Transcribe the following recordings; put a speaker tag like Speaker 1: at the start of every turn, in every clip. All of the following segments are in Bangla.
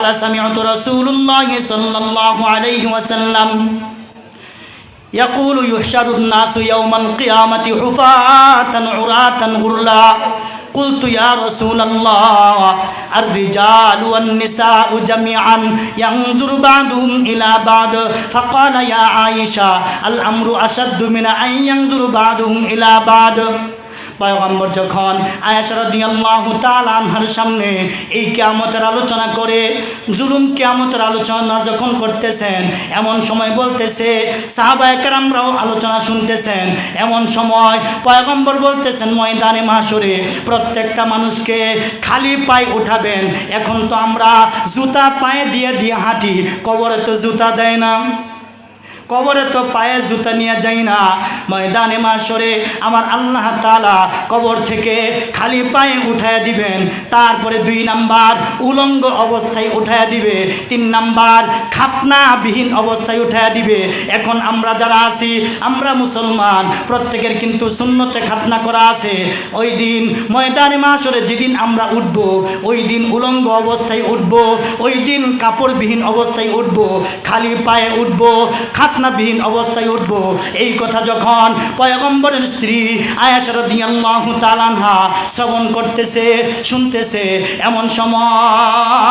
Speaker 1: سمعت رسول الله صلى الله عليه وسلم يقول يحشر الناس يوم القيامة حفاة عراة غرلا قلت يا رسول الله الرجال والنساء جميعا ينظر بعضهم إلى بعض فقال يا عائشة الأمر أشد من أن ينظر بعضهم إلى بعض পয়গম্বর যখন আয়েশা রাদিয়াল্লাহু তাআলা আনহার সামনে এই কিয়ামতের আলোচনা করে জুলুম কিয়ামতের আলোচনা যখন করতেছেন এমন সময় বলতেছে সাহাবায়ে কেরামরাও আলোচনা শুনতেছেন এমন সময় পয়গম্বর বলতেছেন ময়দানে মাহশরে প্রত্যেকটা মানুষকে খালি পায়ে উঠাবেন। এখন তো আমরা জুতা পায়ে দিয়ে দিয়ে হাঁটি, কবরে তো জুতা দেয় না, কবরে তো পায়ে জুতা নিয়ে যাই না। ময়দানে মাহশরে আমার আল্লাহ তাআলা কবর থেকে খালি পায়ে উঠায় দিবেন, তারপরে 2 নাম্বার উলঙ্গ অবস্থায় উঠায় দিবে, 3 নাম্বার খাতনাবিহীন অবস্থায় উঠায় দিবে। এখন আমরা যারা আছি আমরা মুসলমান, প্রত্যেকের কিন্তু সুন্নতে খাতনা করা আছে। ওই দিন ময়দানে মাহশরে যেদিন আমরা উঠব ওই দিন উলঙ্গ অবস্থায় উঠব, ওই দিন কাপড়বিহীন অবস্থায় উঠব, খালি পায়ে উঠব, খাতনাবিহীন অবস্থায় উঠব। এই কথা যখন পয়গম্বরের স্ত্রী আয়েশা রাদিয়াল্লাহু তাআলা আনহা শ্রবণ করতেছে, শুনতেছে, এমন সময়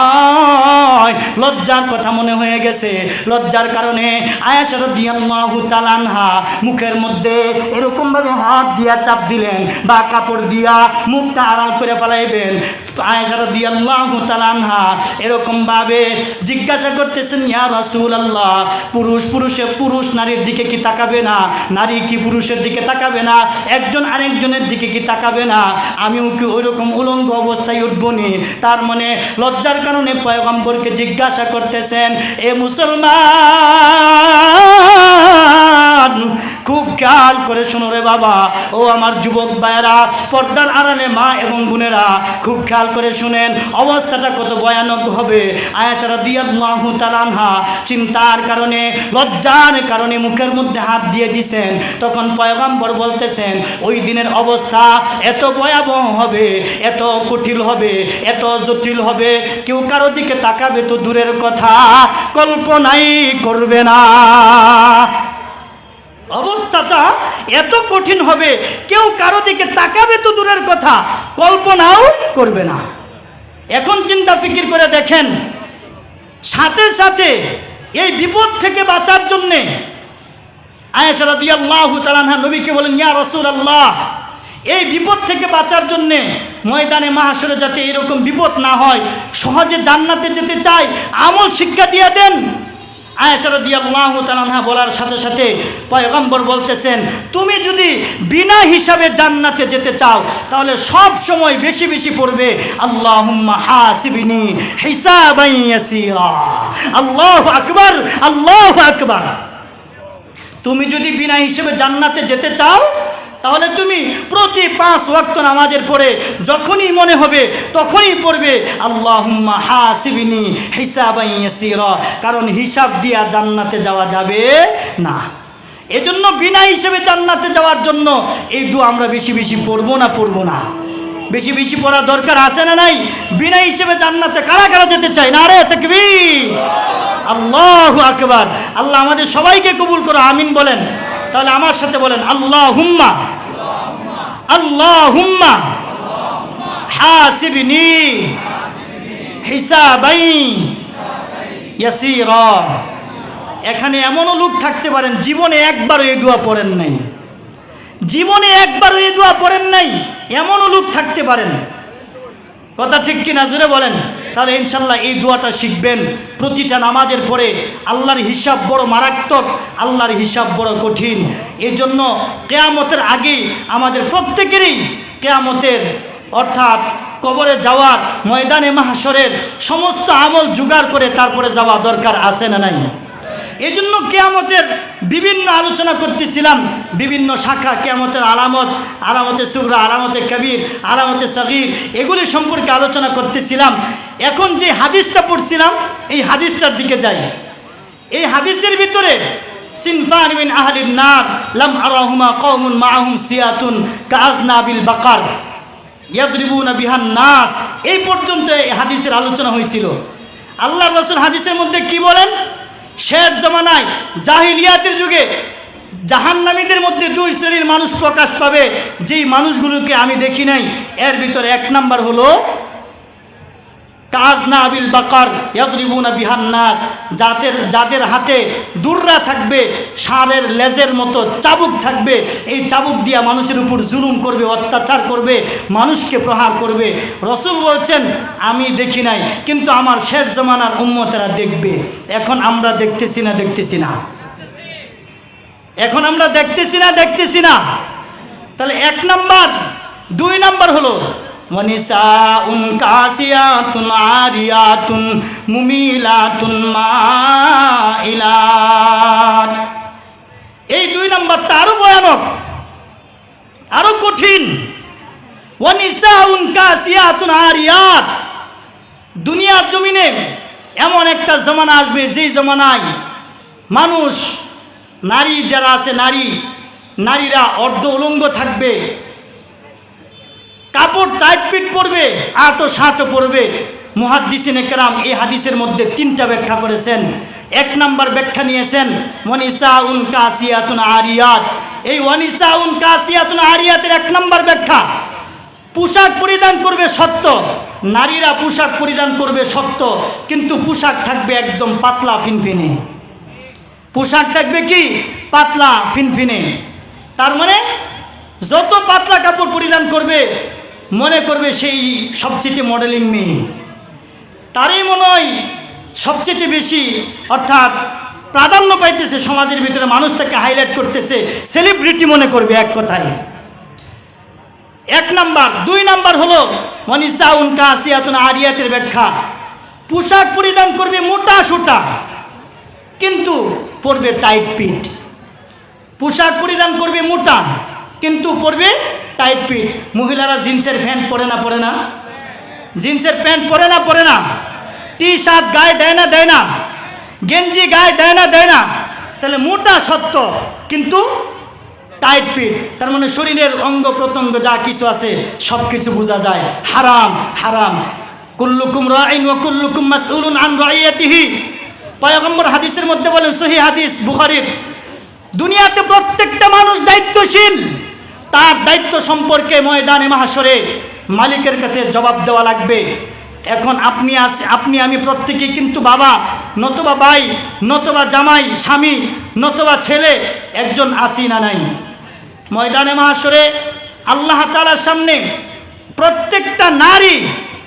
Speaker 1: লজ্জার কথা মনে হয়ে গেছে। লজ্জার কারণে আয়েশা রাদিয়াল্লাহু তাআলা আনহা মুখের মধ্যে এরকমভাবে হাত দিয়া চাপ দিলেন বা কাপড় দিয়া মুখটা আড়াল করে ফেলাইবেন। আয়েশা রাদিয়াল্লাহু তাআলা আনহা এরকমভাবে জিজ্ঞাসা করতেছেন ইয়া রাসূলুল্লাহ, পুরুষ নারীর দিকে কি তাকাবে না? নারী কি পুরুষের দিকে তাকাবে না? একজন আরেকজনের দিকে কি তাকাবে না? আমিও কি ওইরকম উলঙ্গ অবস্থায় উঠবনি? তার মানে লজ্জার কারণে পয়গম্বরকে জিজ্ঞাসা করতেছেন। এ মুসলমান খুব খেয়াল করে শোনো রে বাবা, ও আমার যুবক ভাইয়েরা, পর্দার আড়ালে মা এবং বোনেরা খুব খেয়াল করে শুনেন, অবস্থাটা কত ভয়ানক হবে। আয়েশা রাদিয়াল্লাহু তাআলা আনহা চিন্তার কারণে লজ্জার কারণে মুখের মধ্যে হাত দিয়ে দিছেন। তখন পয়গম্বর বলতেছেন ওই দিনের অবস্থা এত ভয়াবহ হবে, এত কঠিন হবে, এত জটিল হবে, কেউ কারো দিকে তাকাবে তো দূরের কথা, কল্পনাই করবে না। অবস্থাটা এত কঠিন হবে, কেউ কারো দিকে তাকাবে তো দূরের কথা, কল্পনাও করবে না। এখন চিন্তা ফিকির করে দেখেন, সাথে সাথে এই বিপদ থেকে বাঁচার জন্যে আয়েশা রাদিয়াল্লাহু তাআলা আনহা নবীকে বলেন ইয়া রাসূলুল্লাহ, এই বিপদ থেকে বাঁচার জন্যে ময়দানে মাহশরে যাতে এরকম বিপদ না হয়, সহজে জান্নাতে যেতে চাই, আমল শিক্ষা দিয়ে দেন। আয়েশা রাদিয়াল্লাহু তাআলা আনহা বলার সাথে সাথে পয়গম্বর বলতেছেন তুমি যদি বিনা হিসাবে জান্নাতে যেতে চাও তাহলে সব সময় বেশি বেশি পড়বে আল্লাহুম্মা হাসিবনি হিসাবান ইয়াসীরা। আল্লাহু আকবার, আল্লাহু আকবার। তুমি যদি বিনা হিসাবে জান্নাতে যেতে চাও তাহলে তুমি প্রতি 5 ওয়াক্ত নামাজের পরে যখনই মনে হবে তখনই পড়বে আল্লাহুম্মা হাসিবনি হিসাবান ইয়াসীরা, কারণ হিসাব দিয়া জান্নাতে যাওয়া যাবে না। এজন্য বিনা হিসেবে জান্নাতে যাওয়ার জন্য এই দোয়া আমরা বেশি বেশি পড়বো না? বেশি বেশি পড়া দরকার আছে না নাই? বিনা হিসেবে জান্নাতে কারা কারা যেতে চায়? নারে তাকবীর, আল্লাহু আকবার। আল্লাহ আমাদের সবাইকে কবুল করো, আমিন বলেন। তাহলে আমার সাথে বলেন আল্লাহুম্মা আল্লাহুম্মা হাসিবনি হিসাবান ইয়াসীরা। এখানে এমনও লোক থাকতে পারেন জীবনে একবারও এই দোয়া পড়েন নাই, জীবনে একবারও এই দোয়া পড়েন নাই, এমনও লোক থাকতে পারেন। কথা ঠিক কিনা জোরে বলেন। তাহলে ইনশাল্লাহ এই দোয়াটা শিখবেন প্রতিটা নামাজের পরে। আল্লাহর হিসাব বড় মারাত্মক, আল্লাহর হিসাব বড় কঠিন। এই জন্য কিয়ামতের আগেই আমাদের প্রত্যেকেরই কিয়ামতের অর্থাৎ কবরে যাওয়ার, ময়দানে মাহশরের সমস্ত আমল জোগাড় করে তারপরে যাওয়া দরকার আছে না নাই? এই জন্য কিয়ামতের বিভিন্ন আলোচনা করতেছিলাম, বিভিন্ন শাখা, কিয়ামতের আলামত, আলামতে সুগরা, আলামতে কবির, আলামতে সগীর, এগুলি সম্পর্কে আলোচনা করতেছিলাম। এখন যে হাদিসটা পড়ছিলাম এই হাদিসটার দিকে যাই। এই হাদিসের ভিতরে সিনফান মিন আহলিন নার লাম আরাহুমা কওমুন মাআহুম সিয়াতুন কাআযনাবিল বাকার ইয়াদরিবুনা বিহান নাস, এই পর্যন্ত এই হাদিসের আলোচনা হয়েছিল। আল্লাহ রাসূল হাদিসের মধ্যে কি বলেন? শেষ জামানায় জাহিলিয়াতের যুগে জাহান্নামীদের মধ্যে দুই শ্রেণীর মানুষ প্রকাশ পাবে, যেই মানুষগুলোকে আমি দেখি নাই। এর ভিতরে এক নাম্বার হলো কাযনাবিল বাকার ইয়াদরিবুনা বিহান নাস, যাদের হাতে দুররা থাকবে, ষাঁড়ের লেজের মতো চাবুক থাকবে। এই চাবুক দিয়া মানুষের উপর জুলুম করবে, অত্যাচার করবে, মানুষকে প্রহার করবে। রাসূল বলছেন আমি দেখি নাই, কিন্তু আমার শেষ জামানার উম্মতেরা দেখবে। এখন আমরা দেখতেছি না? এখন আমরা দেখতেছি না? তাহলে এক নাম্বার। দুই নাম্বার হলো ওয়ানিসাউন কাসিয়াতুন আরিয়াতুন মুমিলাতুন মাইলাত। এই দুই নাম্বারটা আরো ভয়ানক, আরো কঠিন। ওয়ানিসাউন কাসিয়াতুন আরিয়াত। দুনিয়ার জমিনে এমন একটা জামানা আসবে, যেই জামানায় মানুষ, নারী যারা আছে, নারীরা অর্ধ উলঙ্গ থাকবে, কাপড় টাইট ফিট পরবে, আটো শাটো পরবে। মুহাদ্দিসিনে কেরাম এই হাদিসের মধ্যে তিনটা ব্যাখ্যা করেছেন। এক নাম্বার ব্যাখ্যা নিয়েছেন ওয়ানিসাউন কাসিয়াতুন আরিয়াত। এই ওয়ানিসাউন কাসিয়াতুন আরিয়াতের এক নাম্বার ব্যাখ্যা, পোশাক পরিধান করবে সত্য, নারীরা পোশাক পরিধান করবে সত্য, কিন্তু পোশাক থাকবে একদম পাতলা ফিনফিনে। পোশাক থাকবে কি? পাতলা ফিনফিনে। তার মানে যত পাতলা কাপড় পরিধান করবে মনে করবে সেই সবচেয়ে মডেলিং মেয়ে, তারই মনে হয় সবচেয়ে বেশি অর্থাৎ প্রাধান্য পাইতেছে সমাজের ভিতরে, মানুষ তাকে হাইলাইট করতেছে, সেলিব্রিটি মনে করবে এক কথায়। এক নাম্বার। দুই নাম্বার হলো ওয়ানিসাউন কাসিয়াতুন আরিয়াতের ব্যাখ্যা, পোশাক পরিধান করবে মোটা সোটা, কিন্তু পরবে টাইট পিট। পোশাক পরিধান করবে মোটা, কিন্তু পরবে টাইট পিট। মহিলারা জিন্সের প্যান্ট পরে না? জিন্সের প্যান্ট পরে না? টি শার্ট গায়ে দেয় না? গেঞ্জি গায়ে দেয় না? তাহলে মোটা সত্য, কিন্তু টাইট ফিট। তার মানে শরীরের অঙ্গ প্রত্যঙ্গ যা কিছু আছে সব কিছু বোঝা যায়। হারাম। কুল্লুকুম রাইন ওয়া কুল্লুকুম মাসউলুন আন রাইয়াতিহি। পয়গম্বর হাদিসের মধ্যে বলেন, সহিহ হাদিস বুখারীর, দুনিয়াতে প্রত্যেকটা মানুষ দায়িত্বশীল। তার দায়িত্ব সম্পর্কে ময়দানে মাহশরে মালিকের কাছে জবাব দেওয়া লাগবে। এখন আপনি আমি প্রত্যেকেই কিন্তু বাবা, নতুবা ভাই, নতুবা জামাই, স্বামী, নতুবা ছেলে, একজন আসি না নাই? ময়দানে মাহশরে আল্লাহ তাআলার সামনে প্রত্যেকটা নারী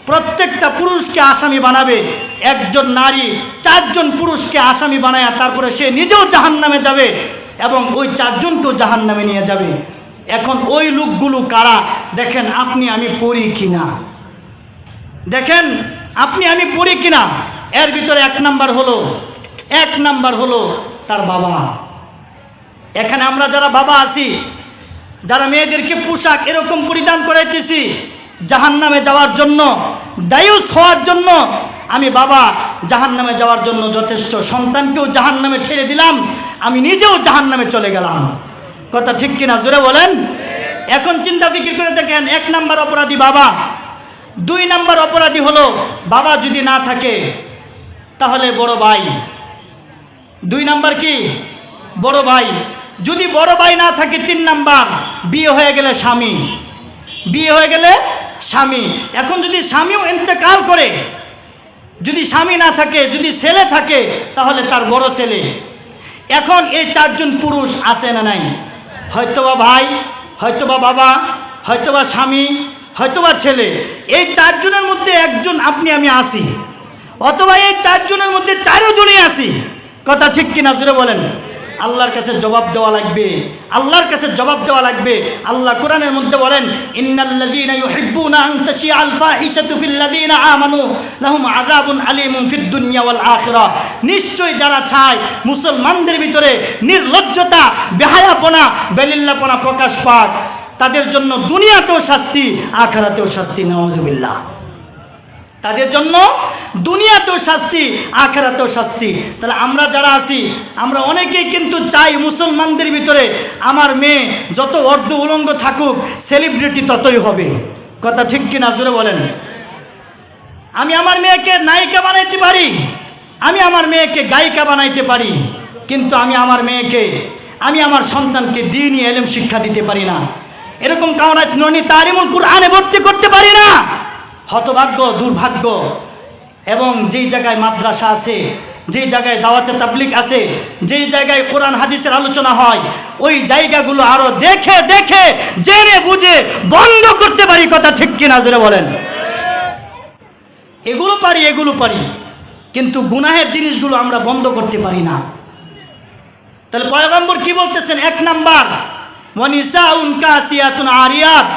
Speaker 1: প্রত্যেকটা পুরুষকে আসামি বানাবে। একজন নারী 4 জন পুরুষকে আসামি বানায়, তারপরে সে নিজেও জাহান্নামে যাবে এবং ওই 4 জনকেও জাহান্নামে নিয়ে যাবে। এখন ওই লোকগুলো কারা? দেখেন আপনি আমি পড়ি কিনা, এর ভিতরে এক নাম্বার হলো তার বাবা। এখানে আমরা যারা বাবা আছি, যারা মেয়েদেরকে পোশাক এরকম পরিধান করাইতেছি জাহান্নামে যাওয়ার জন্য, দায়ুস হওয়ার জন্য, আমি বাবা জাহান্নামে যাওয়ার জন্য যথেষ্ট। সন্তানকেও জাহান্নামে ঠেলে দিলাম, আমি নিজেও জাহান্নামে চলে গেলাম। কথা ঠিক কিনা? জোরে বলেন। এখন চিন্তা ফিকির করে দেখেন, 1 নাম্বার অপরাধী বাবা। 2 নাম্বার অপরাধী হলো বাবা যদি না থাকে তাহলে বড় ভাই। 2 নাম্বার কি? বড় ভাই। যদি বড় ভাই না থাকে 3 নাম্বার বিয়ে হয়ে গেলে স্বামী। এখন যদি স্বামীও ইন্তেকাল করে, যদি স্বামী না থাকে, যদি ছেলে থাকে, তাহলে তার বড় ছেলে। এখন এই 4 জন পুরুষ আছে না নাই? হয়তোবা ভাই, হয়তোবা বাবা, হয়তোবা স্বামী, হয়তোবা ছেলে। এই 4 জনের মধ্যে একজন আপনি আমি আসি, অথবা এই 4 জনের মধ্যে 4 জনই আসি। কথা ঠিক কিনা? জোরে বলেন। আল্লাহর কাছে জবাব দেওয়া লাগবে। আল্লাহ কোরআনের মধ্যে বলেন, ইন্নাল্লাযীনা ইউহিব্বুনা আন তাশিআল ফাহিশাতু ফিল্লাযীনা আমানু লাহুম আযাবুন আলীমুন ফিদ দুনিয়া ওয়াল আখিরাহ। নিশ্চয় যারা চায় মুসলমানদের ভিতরে নির্লজ্জতা, বেহায়াপনা, বেলিল্লাপনা প্রকাশ পাক, তাদের জন্য দুনিয়াতেও শাস্তি, আখিরাতেও শাস্তি। নাউযুবিল্লাহ। তাদের জন্য দুনিয়াতেও শাস্তি, আখিরাতেও শাস্তি। তাহলে আমরা যারা আছি, আমরা অনেকেই কিন্তু চাই মুসলমানদের ভিতরে আমার মেয়ে যত অর্ধ উলঙ্গ থাকুক, সেলিব্রিটি ততই হবে। কথা ঠিক কিনা? জোরে বলেন। আমি আমার মেয়েকে নায়িকা বানাইতে পারি, আমি আমার মেয়েকে গায়িকা বানাইতে পারি, কিন্তু আমি আমার সন্তানকে দ্বীনি ইলম শিক্ষা দিতে পারি না। এরকম কাওনাত নুরানি তালিমুল কুরআনে ভর্তি করতে পারি না। হতভাগ্য, দুর্ভাগ্য। এবং যেই জায়গায় মাদ্রাসা আছে, যেই জায়গায় দাওয়াতে তাবলীগ আছে, যেই জায়গায় কোরআন হাদিসের আলোচনা হয়, ওই জায়গাগুলো আরো দেখে দেখে জেনে বুঝে বন্ধ করতে পারি। কথা ঠিক কিনা জোরে বলেন? এগুলো পারি, কিন্তু গুনাহের জিনিসগুলো আমরা বন্ধ করতে পারি না। তাহলে পয়গম্বর কি বলতেছেন? 1 নাম্বার, ওয়ানিসাউন কাসিয়াতুন আরিয়াত।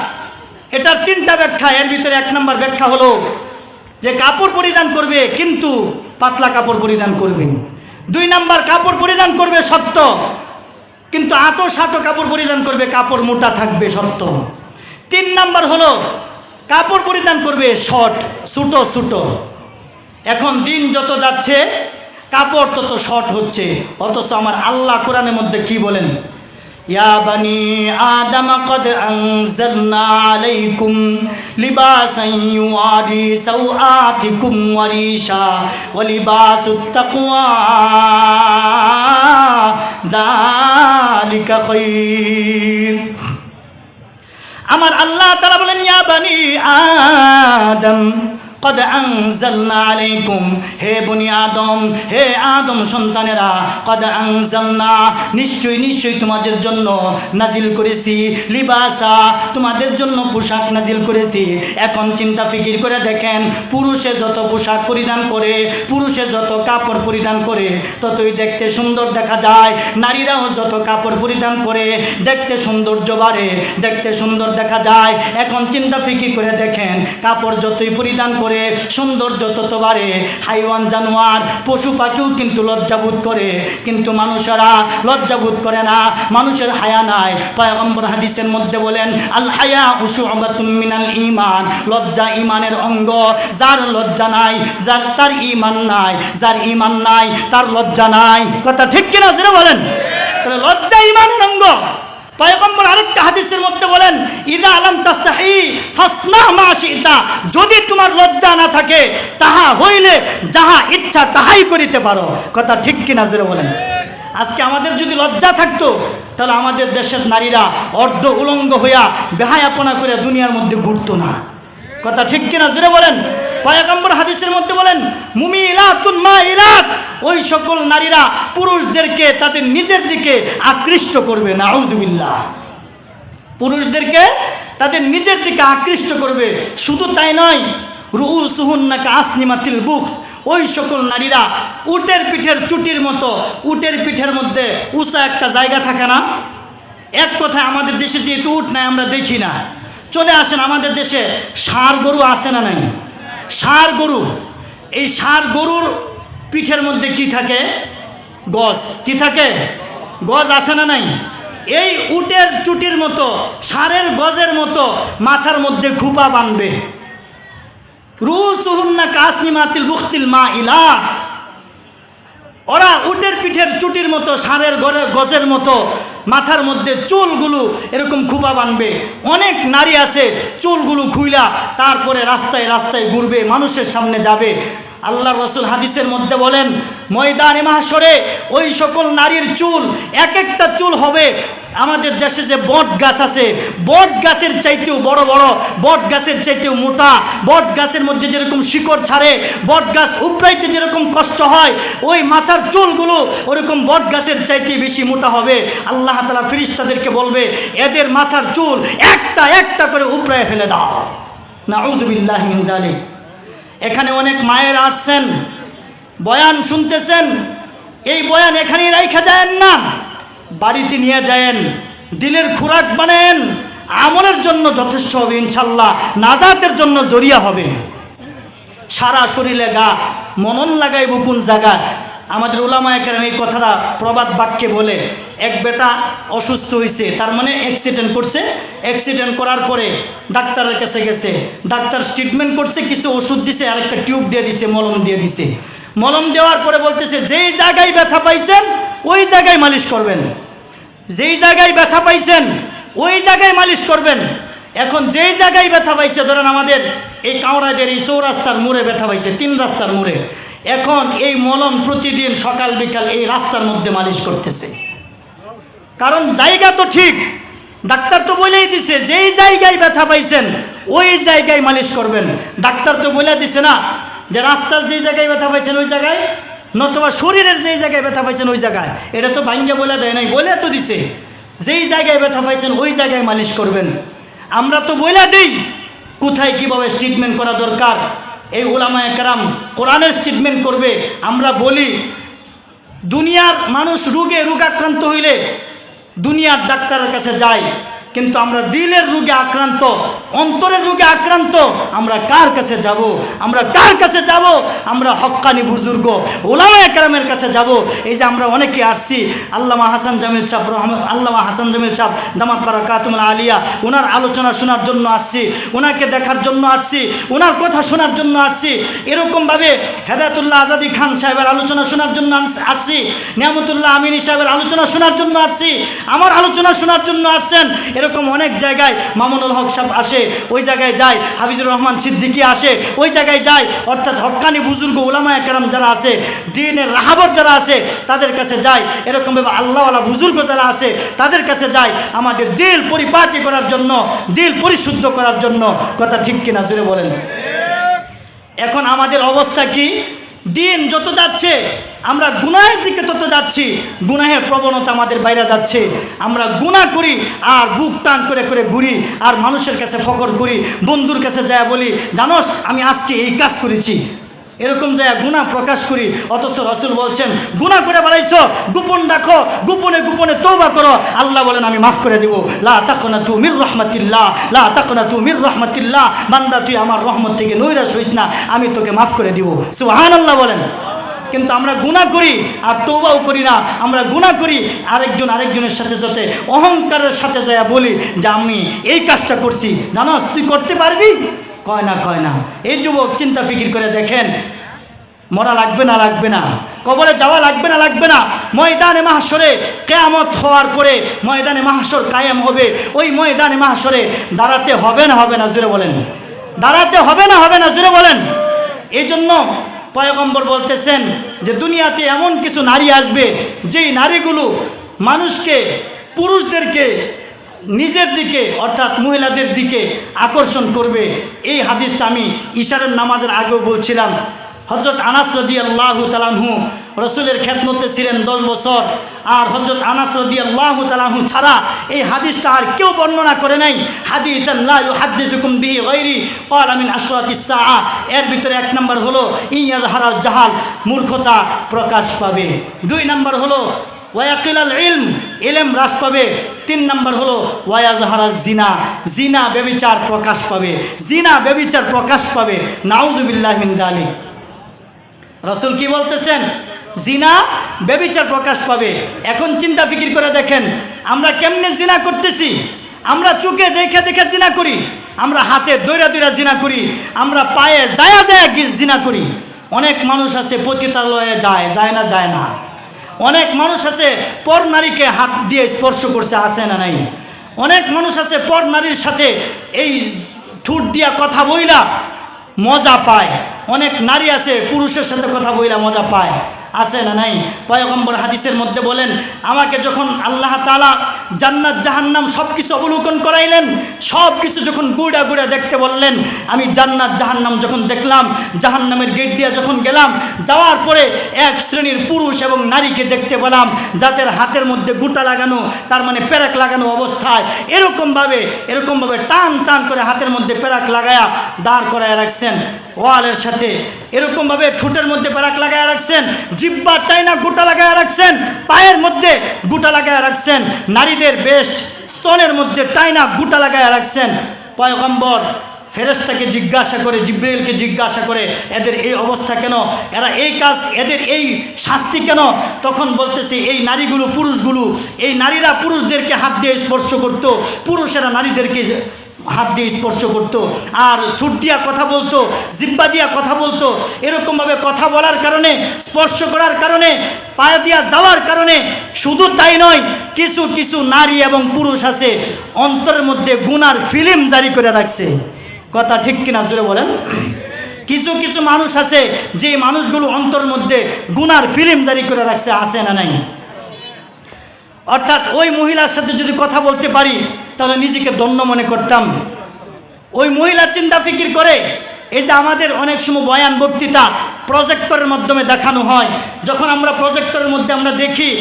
Speaker 1: এটার 3টা ব্যাখ্যা। এর ভিতরে 1 নাম্বার ব্যাখ্যা হলো যে কাপড় পরিধান করবে, কিন্তু পাতলা কাপড় পরিধান করবে। 2 নাম্বার, কাপড় পরিধান করবে সত্য, কিন্তু আঁটো কাপড় পরিধান করবে, কাপড় মোটা থাকবে সত্য। 3 নাম্বার হলো কাপড় পরিধান করবে শর্ট, ছোটো। এখন দিন যত যাচ্ছে কাপড় তত শর্ট হচ্ছে, অথচ আমার আল্লাহ কোরআনের মধ্যে কি বলেন? ইয়া বানি আদম কদ আনজালনা আলাইকুম লিবাসান ইউআরি সাওআতিকুম ওয়া রিশা ওয়া লিবাসুত তাকওয়া যালিকা খায়র। আমার আল্লাহ তাআলা বলেন, ইয়া বানি আদম কদ আনজালনা আলাইকুম, হে বনি আদম, হে আদম সন্তানেরা, কদ আনজালনা, নিশ্চয়ই তোমাদের জন্য নাজিল করেছি, লিবাসা, তোমাদের জন্য পোশাক নাজিল করেছি। এখন চিন্তা ফিকির করে দেখেন, পুরুষে যত পোশাক পরিধান করে, পুরুষে যত কাপড় পরিধান করে, ততই দেখতে সুন্দর দেখা যায়। নারীরাও যত কাপড় পরিধান করে দেখতে সৌন্দর্য বাড়ে, দেখতে সুন্দর দেখা যায়। এখন চিন্তা ফিকির করে দেখেন, কাপড় যতই পরিধান করে সৌন্দর্য তত বাড়ে। হাইওয়ান, জানোয়ার, পশু পাখিও কিন্তু লজ্জাবোধ করে, কিন্তু মানুষেরা লজ্জাবোধ করে না, মানুষের হায়া নাই। পয়গম্বর হাদিসের মধ্যে বলেন, আল হায়া শু'বাতুম মিনাল ঈমান, লজ্জা ঈমানের অঙ্গ। যার লজ্জা নাই, তার ঈমান নাই, যার ঈমান নাই তার লজ্জা নাই। কথা ঠিক কিনা জোরে বলেন? তাহলে লজ্জা ঈমানের অঙ্গ। পয়গম্বর আরেকটা হাদিসের মধ্যে বলেন, ইদা আলাম তাস্তাহি ফাসনা মা শিতা, যদি তোমার লজ্জা না থাকে তাহা হইলে যাহা ইচ্ছা তাহাই করিতে পারো। কথা ঠিক কিনা জোরে বলেন? আজকে আমাদের যদি লজ্জা থাকতো, তাহলে আমাদের দেশের নারীরা অর্ধ উলঙ্গ হইয়া বেহায়াপনা করে দুনিয়ার মধ্যে ঘুরতো না। কথা ঠিক কিনা জোরে বলেন? পয়গম্বর হাদিসের মধ্যে বলেন, মুমিলাতুন মাইলাত, ওই সকল নারীরা পুরুষদেরকে তাদের নিজের দিকে আকৃষ্ট করবে। নাউযুবিল্লাহ। পুরুষদেরকে তাদের নিজের দিকে আকৃষ্ট করবে। শুধু তাই নয়, রুউসুহুন্না কাসনিমাতিল বুখ, ওই সকল নারীরা উটের পিঠের চুটির মতো, উটের পিঠের মধ্যে উঁচা একটা জায়গা থাকে না? এক কথায় আমাদের দেশে যেহেতু উট নাই, আমরা দেখি না। চলে আসেন আমাদের দেশে, ষাঁড় গরু আছে না নাই? ষাঁড় গরু, এই ষাঁড় গরুর পিঠের মধ্যে কি থাকে? গজ। কি থাকে? গজ আছে না নাই? এই উটের চুটির মতো, ষাঁড়ের গজের মতো মাথার মধ্যে খোপা বাঁধবে। রুউসুহুন্না কাসনিমাতিল বুখতিল মাইলাত, ওরা উটের পিঠের চুটির মতো, ষাঁড়ের গজের মতো মাথার মধ্যে চুলগুলো এরকম খোপা বাঁধবে। অনেক নারী আছে চুলগুলো খুইলা তারপরে রাস্তায় রাস্তায় ঘুরবে, মানুষের সামনে যাবে। আল্লাহ রসুল হাদিসের মধ্যে বলেন, ময়দানে মাহশরে ওই সকল নারীর চুল, এক একটা চুল হবে আমাদের দেশে যে বট গাছ আছে, বট গাছের চাইতেও বড় বড়, বট গাছের চাইতেও মোটা, বট গাছের মধ্যে যেরকম শিকড় ছাড়ে, বট গাছ উপড়াইতে যেরকম কষ্ট হয়, ওই মাথার চুলগুলো ওরকম বট গাছের চাইতে বেশি মোটা হবে। আল্লাহ তাআলা ফেরেশতাদেরকে বলবে, এদের মাথার চুল একটা একটা করে উপড়ায় ফেলে দাও। নাউযুবিল্লাহি মিন যালিক। এখানে অনেক মায়ের আসছেন, বয়ান শুনতেছেন, এই বয়ান এখানেই রাইখা যায়েন না, বাড়িতে নিয়ে যায়েন, দিলের খোরাক বানেন, আমলের জন্য যথেষ্ট হবে ইনশাল্লাহ, নাজাতের জন্য জরিয়া হবে। সারা শরীরে গা, মনন লাগাইব কোন জায়গায়? আমাদের উলামায়ে কেরাম এই কথাটা প্রবাদ বাক্যে বলে, এক বেটা অসুস্থ হয়েছে, তার মানে অ্যাক্সিডেন্ট করছে, অ্যাক্সিডেন্ট করার পরে ডাক্তারের কাছে গেছে, ডাক্তার ট্রিটমেন্ট করছে, কিছু ওষুধ দিছে, আর একটা টিউব দিয়ে দিছে, মলম দিয়ে দিছে। মলম দেওয়ার পরে বলতেছে, যেই জায়গায় ব্যথা পাইছেন ওই জায়গায় মালিশ করবেন, যেই জায়গায় ব্যথা পাইছেন ওই জায়গায় মালিশ করবেন। এখন যেই জায়গায় ব্যথা পাইছে, ধরেন আমাদের এই কাউরাইদের এই চৌরাস্তার মোড়ে ব্যথা পাইছে, 3 রাস্তার মোড়ে, এখন এই মলম প্রতিদিন সকাল বিকাল এই রাস্তার মধ্যে মালিশ করতেছে। কারণ জায়গা তো ঠিক, ডাক্তার তো বলেই দিছে যেই জায়গায় ব্যথা পাইছেন ওই জায়গায় মালিশ করবেন। ডাক্তার তো বলে দিছে না যে রাস্তার যেই জায়গায় ব্যথা পাইছেন ওই জায়গায়, নতুবা শরীরের যেই জায়গায় ব্যথা পাইছেন ওই জায়গায়। এটা তো ভাঙ্গে বলে দেয় নাই, বলে তো দিছে যেই জায়গায় ব্যথা পাইছেন ওই জায়গায় মালিশ করবেন। আমরা তো বলে দিই কোথায় কিভাবে ট্রিটমেন্ট করা দরকার। এই উলামায়ে কেরাম কোরআনের ট্রিটমেন্ট করবে। আমরা বলি দুনিয়ার মানুষ রোগাক্রান্ত হইলে দুনিয়ার ডাক্তারের কাছে যায়, কিন্তু আমরা দিলের রোগে আক্রান্ত, অন্তরের রোগে আক্রান্ত, আমরা কার কাছে যাব? আমরা কার কাছে যাব? আমরা হক্কানি বুজুর্গ উলামায়ে কেরামের কাছে যাব। এই যে আমরা অনেকে আসছি, আল্লামা হাসান জামিল সাহেব দামাত বারাকাতুল আলিয়া, ওনার আলোচনা শোনার জন্য আসছি, ওনাকে দেখার জন্য আসছি, ওনার কথা শোনার জন্য আসছি। এরকমভাবে হেদায়েতুল্লাহ আজাদি খান সাহেবের আলোচনা শোনার জন্য আসছি, নিয়ামতুল্লাহ আমিনী সাহেবের আলোচনা শোনার জন্য আসছি, আমার আলোচনা শোনার জন্য আসছেন। এরকম অনেক জায়গায় মামুনুল হক সাহেব আসে, ওই জায়গায় যায়, হাফিজুর রহমান সিদ্দিকী আসে, ওই জায়গায় যায়। অর্থাৎ হক্কানি বুজুর্গ উলামায়ে কেরাম যারা আছে, দ্বীনের রাহাবর যারা আছে, তাদের কাছে যায়। এরকমভাবে আল্লাহওয়ালা বুজুর্গ যারা আছে তাদের কাছে যায় আমাদের দিল পরিপাটি করার জন্য, দিল পরিশুদ্ধ করার জন্য। কথা ঠিক কিনা জোরে বলেন। এখন আমাদের অবস্থা কি? দিন যত যাচ্ছে আমরা গুনাহের দিকে তত যাচ্ছি, গুনাহের প্রবণতা আমাদের বাইরে যাচ্ছে। আমরা গুনাহ করি আর বুক টান করে করে ঘুরি, আর মানুষের কাছে ফখর করি, বন্ধুর কাছে যায় বলি জানোস আমি আজকে এই কাজ করেছি, এরকম যায় গুনাহ প্রকাশ করি। অথচ রাসূল বলছেন গুনাহ করে বেড়াইছো, গোপন রাখো, গোপনে গোপনে তওবা করো, আল্লাহ বলেন আমি মাফ করে দিব। লা তাকনাতু মির রাহমাতিল্লাহ, লা তাকনাতু মির রাহমাতিল্লাহ, বান্দা তুই আমার রহমত থেকে নৈরাশ হইস না, আমি তোকে মাফ করে দিব। সুবহানাল্লাহ বলেন। কিন্তু আমরা গুনাহ করি আর তওবাও করি না। আমরা গুনাহ করি আরেকজনের সাথে সাথে অহংকারের সাথে যায় বলি যে আমি এই কাজটা করছি, জানোস তুই করতে পারবি? কয় না। এই যুবক চিন্তা ফিকির করে দেখেন, মরা লাগবে না, কবরে যাওয়া লাগবে না। ময়দানে মাহশরে কিয়ামত হওয়ার পরে ময়দানে মাহশর কায়েম হবে, ওই ময়দানে মাহশরে দাঁড়াতে হবে না জোরে বলেন। দাঁড়াতে হবে না জোরে বলেন। এই জন্য পয়গম্বর বলতেছেন যে দুনিয়াতে এমন কিছু নারী আসবে যেই নারীগুলো মানুষকে, পুরুষদেরকে নিজের দিকে অর্থাৎ মহিলাদের দিকে আকর্ষণ করবে। এই হাদিসটা আমি ইশারের নামাজের আগেও বলছিলাম। হযরত আনাস রাদিয়াল্লাহু তাআলা আনহু রাসূলের খেদমতে ছিলেন 10 বছর, আর হযরত আনাস রাদিয়াল্লাহু তাআলা আনহু ছাড়া এই হাদিসটা আর কেউ বর্ণনা করে নাই। হাদিসান লা ইউহাদ্দিসুকুম বিহি গায়রি ক্বালা মিন আশরাতিস সাআ। এর ভিতরে 1 নম্বর হলো ইয়াযহারাল জাহাল, মূর্খতা প্রকাশ পাবে। 2 নম্বর হলো ওয়ায়াকিলাল ইলম, ইলম হ্রাস পাবে। 3 নম্বর হলো ওয়ায়াজহারাজ জিনা, জিনা ব্যভিচার প্রকাশ পাবে। নাউযুবিল্লাহি মিন যালিক। রাসূল কি বলতেছেন? জিনা ব্যভিচার প্রকাশ পাবে। এখন চিন্তা ফিকির করে দেখেন আমরা কেমনে জিনা করতেছি। আমরা চোখে দেখে জিনা করি, আমরা হাতে দইরা জিনা করি, আমরা পায়ে যায় জিনা করি। অনেক মানুষ আছে পতিতালয়ে যায় না। অনেক মানুষ আছে পর নারীকে হাত দিয়ে স্পর্শ করছে, আছে না নাই? অনেক মানুষ আছে পর নারীর সাথে এই ঠোঁট দিয়া কথা বইলা মজা পায়। অনেক নারী আছে পুরুষের সাথে কথা বইলা মজা পায়, আছে না নাই? পয়গম্বর হাদিসের মধ্যে বলেন আমাকে যখন আল্লাহ তাআলা জান্নাত জাহান্নাম সব কিছু অবলোকন করাইলেন, সব কিছু যখন গুড়া দেখতে বললেন, আমি জান্নাত জাহান্নাম যখন দেখলাম, জাহান্নামের গেট দিয়ে যখন গেলাম, যাওয়ার পরে এক শ্রেণীর পুরুষ এবং নারীকে দেখতে পেলাম যাদের হাতের মধ্যে গুটা লাগানো, তার মানে পেরাক লাগানো অবস্থায় এরকমভাবে টান করে হাতের মধ্যে পেরাক লাগায়া দাঁড় করায় রাখছেন ওয়ালের সাথে, এরকমভাবে ঠোঁটের মধ্যে পেরাক লাগায় রাখছেন, জিহ্বা টাইনা গোটা লাগায় রাখছেন, পায়ের মধ্যে গোটা লাগায় রাখছেন, নারীদের বেস্ট স্তনের মধ্যে টাইনা গোটা লাগায় রাখছেন। পয়গম্বর ফেরেশতাকে জিজ্ঞাসা করে, জিবরিলকে জিজ্ঞাসা করে এদের এই অবস্থা কেন, এরা এই কাজ, এদের এই শাস্তি কেন? তখন বলতেছে এই নারীগুলো, পুরুষগুলো, এই নারীরা পুরুষদেরকে হাত দিয়ে স্পর্শ করত, পুরুষেরা নারীদেরকে হাত দিয়ে স্পর্শ করতো, আর ছুট দিয়া কথা বলতো, জিব্বা দিয়া কথা বলতো। এরকমভাবে কথা বলার কারণে, স্পর্শ করার কারণে, পায়ে দিয়া যাওয়ার কারণে শুধু তাই নয়, কিছু কিছু নারী এবং পুরুষ আছে অন্তরের মধ্যে গুনার ফিল্ম জারি করে রাখছে। কথা ঠিক কিনা জোরে বলেন? কিছু কিছু মানুষ আছে যে মানুষগুলো অন্তরের মধ্যে গুনার ফিল্ম জারি করে রাখছে, আছে না নাই? অর্থাৎ ওই মহিলার সাথে যদি কথা বলতে পারি তাহলে নিজেকে ধন্য মনে করতাম। ওই মহিলা চিন্তা ফিকির করে, এই যে আমাদের অনেক সময় বয়ান বক্তৃতা প্রজেক্টরের মাধ্যমে দেখানো হয়, যখন আমরা প্রজেক্টরের মধ্যে আমরা দেখি,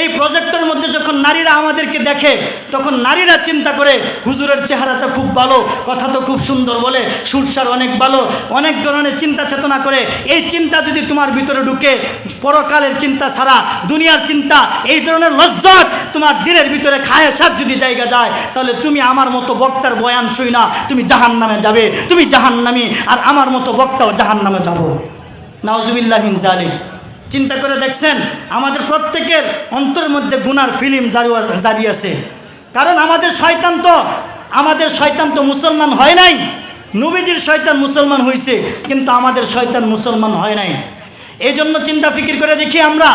Speaker 1: এই প্রজেক্টরের মধ্যে যখন নারীরা আমাদেরকে দেখে তখন নারীরা চিন্তা করে হুজুরের চেহারাটা খুব ভালো, কথা তো খুব সুন্দর বলে, সুরসার অনেক ভালো, অনেক ধরনের চিন্তা চেতনা করে। এই চিন্তা যদি তোমার ভিতরে ঢুকে, পরকালের চিন্তা ছাড়া দুনিয়ার চিন্তা, এই ধরনের লজ্জত তোমার দিলের ভিতরে খায়েশাত যদি জায়গা যায়, তাহলে তুমি আমার মতো বক্তার বয়ান শুই না, তুমি জাহান্নামে যাবে, তুমি জাহান্নামী, আর আমার মতো বক্তাও জাহান্নামে যাব। নাউজুবিল্লাহ মিন যালিক। চিন্তা করে দেখছেন আমাদের প্রত্যেকের অন্তরের মধ্যে গুনার ফিল্ম জারি আছে। কারণ আমাদের শয়তান তো মুসলমান হয় নাই। নবীজির শয়তান মুসলমান হয়েছে, কিন্তু আমাদের শয়তান মুসলমান হয় নাই। এই জন্য চিন্তা ফিকির করে দেখি আমরা,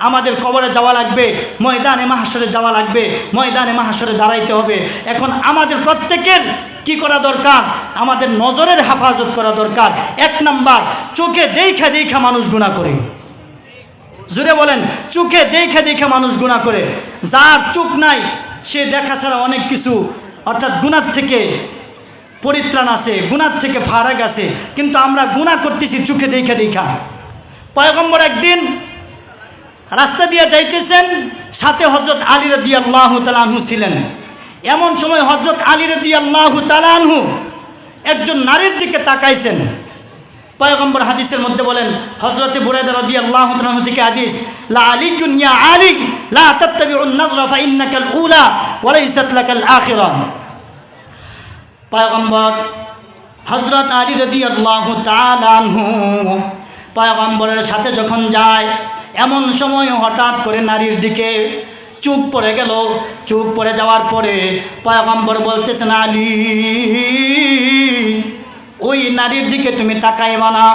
Speaker 1: আমাদের কবরে যাওয়া লাগবে, ময়দানে মাহশরে যাওয়া লাগবে, ময়দানে মাহশরে দাঁড়াইতে হবে। এখন আমাদের প্রত্যেকের কি করা দরকার? আমাদের নজরের হেফাজত করা দরকার। 1 নাম্বার, চোখে দেখা মানুষ গুনাহ করে। জোরে বলেন, চোখে দেখা মানুষ গুনাহ করে। যার চোখ নাই সে দেখা ছাড়া অনেক কিছু, অর্থাৎ গুনাহ থেকে পরিত্রাণ আছে, গুনাহ থেকে ফারাক আছে, কিন্তু আমরা গুনাহ করতেছি চোখে দেখা। পয়গম্বর একদিন রাস্তা দিয়ে যাইতেছেন, সাথে হযরত আলী রাদিয়াল্লাহু তাআলা আনহু ছিলেন। এমন সময় হযরত আলী রাদিয়াল্লাহু তাআলা আনহু একজন নারীর দিকে তাকাইছেন। পয়গম্বর হাদিসের মধ্যে বলেন, হযরতে বুরায়দা রাদিয়াল্লাহু তাআলা আনহু থেকে হাদিস, লা আলিকুন ইয়া আলী লা তাত্তাবিউন নাযরা ফা ইন্নাকাল উলা ওয়া লাইসাত লাকাল আখিরা। পয়গম্বর হযরত আলী রাদিয়াল্লাহু তাআলা আনহু পয়গম্বরের সাথে যখন যায়, এমন সময় হঠাৎ করে নারীর দিকে চুপ পড়ে গেল। চুপ পড়ে যাওয়ার পরে পয়গম্বর বলতেছেন, আলী, ওই নারীর দিকে তুমি তাকাইবা না,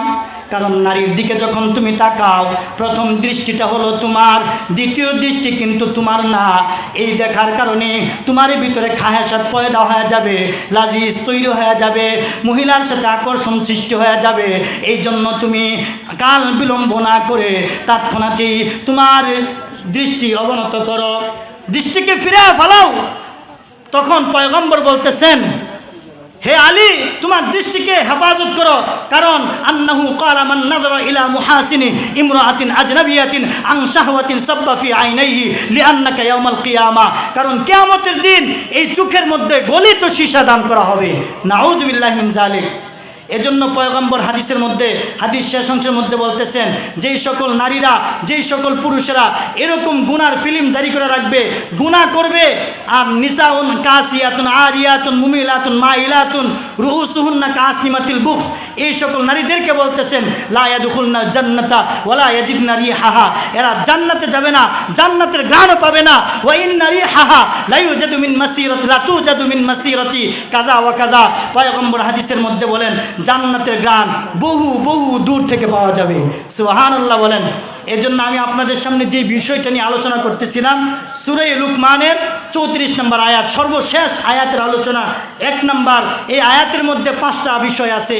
Speaker 1: কারণ নারীর দিকে যখন তুমি তাকাও, প্রথম দৃষ্টিটা হলো তোমার, দ্বিতীয় দৃষ্টি কিন্তু তোমার না। এই দেখার কারণে তোমার ভিতরে খাহেসাত পয়দা হয়ে যাবে, লাজিজ তৈরি হয়ে যাবে, মহিলার সাথে আকর্ষণ সৃষ্টি হয়ে যাবে। এই জন্য তুমি কাল বিলম্ব না করে তৎক্ষণাৎই তোমার দৃষ্টি অবনত করো, দৃষ্টিকে ফিরে ফেলাও। তখন পয়গম্বর বলতেছেন, হে আলী, তোমার দৃষ্টিকে হেফাজত করো, কারণ আন্নাহু ক্বালা মান নাযারা ইলা মুহাসিনি ইমরাআতিন আজনাবিয়াতিন আন শাহওয়াতিন সাব্বা ফি আইনাইহি লিআন্নাকা ইয়াউমাল কিয়ামা। কারণ কিয়ামতের দিন এই চোখের মধ্যে গলিত সীসা দান করা হবে। নাউযুবিল্লাহি মিন যালিক। এজন্য পয়গম্বর হাদিসের মধ্যে, হাদিস শেষ অংশের মধ্যে বলতেছেন, যেই সকল নারীরা, যেই সকল পুরুষেরা এরকম গুনার ফিল্ম জারি করে রাখবে, গুনাহ করবে, আর নিসাউন কাসিয়াতুন আরিয়াতুন মুমিলাতুন মাইলাতুন রুউসুহুন্না কাসনিমাতিল বুখ, এই সকল নারীদেরকে বলতেছেন, লা ইয়াদখুলনা জান্নাতা ওয়ালা ইয়াজিদনা রিহাহা, এরা জান্নাতে যাবে না, জান্নাতের ঘ্রাণও পাবে না। ওয়া ইন্না রিহাহা লা ইউজাদু মিন মাসিরাতি লা তুজাদু মিন মাসিরাতি কাযা ওয়া কাযা। পয়গম্বর হাদিসের মধ্যে বলেন, জান্নাতের গান বহু বহু দূর থেকে পাওয়া যাবে। সুবহানাল্লাহ বলেন। এজন্য আমি আপনাদের সামনে যে বিষয়টা নিয়ে আলোচনা করতেছিলাম, সূরা লুকমানের 34 নম্বর আয়াত, সর্বশেষ আয়াতের আলোচনা। 1 নম্বর, এই আয়াতের মধ্যে 5টা বিষয় আছে।